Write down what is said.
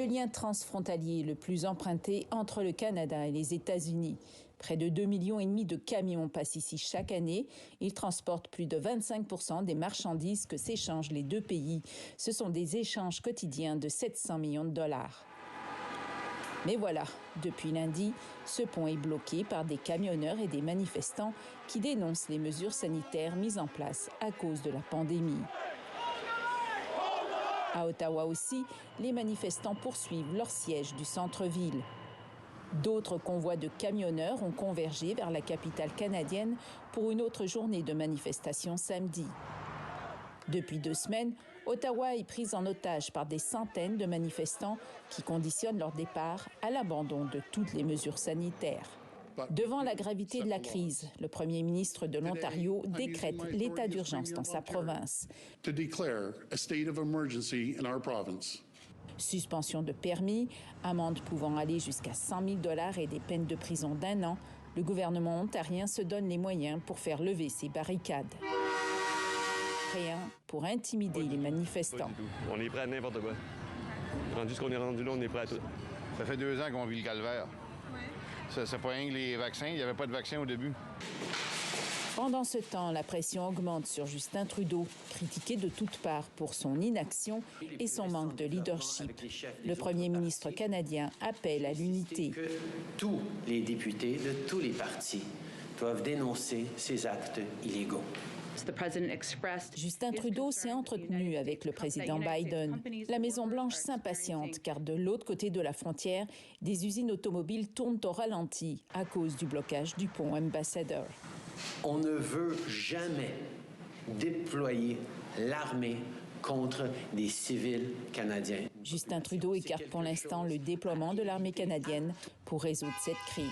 le lien transfrontalier le plus emprunté entre le Canada et les États-Unis. Près de 2,5 millions de camions passent ici chaque année. Ils transportent plus de 25% des marchandises que s'échangent les deux pays. Ce sont des échanges quotidiens de 700 millions de dollars. Mais voilà, depuis lundi, ce pont est bloqué par des camionneurs et des manifestants qui dénoncent les mesures sanitaires mises en place à cause de la pandémie. À Ottawa aussi, les manifestants poursuivent leur siège du centre-ville. D'autres convois de camionneurs ont convergé vers la capitale canadienne pour une autre journée de manifestation samedi. Depuis 2 semaines, Ottawa est prise en otage par des centaines de manifestants qui conditionnent leur départ à l'abandon de toutes les mesures sanitaires. Devant la gravité de la crise, le premier ministre de l'Ontario décrète l'état d'urgence dans sa province. Suspension de permis, amende pouvant aller jusqu'à 100 000 $ et des peines de prison d'1 an, le gouvernement ontarien se donne les moyens pour faire lever ces barricades. Rien pour intimider les manifestants. On est prêt à n'importe quoi. Rendu ce qu'on est rendu là, on est prêt à tout. Ça fait 2 ans qu'on vit le calvaire. C'est pas rien que les vaccins, il n'y avait pas de vaccin au début. Pendant ce temps, la pression augmente sur Justin Trudeau, critiqué de toutes parts pour son inaction et son manque de leadership. Le premier ministre canadien appelle à l'unité. Tous les députés de tous les partis doivent dénoncer ces actes illégaux. Justin Trudeau s'est entretenu avec le président Biden. La Maison-Blanche s'impatiente car de l'autre côté de la frontière, des usines automobiles tournent au ralenti à cause du blocage du pont Ambassador. On ne veut jamais déployer l'armée contre des civils canadiens. Justin Trudeau écarte pour l'instant le déploiement de l'armée canadienne pour résoudre cette crise.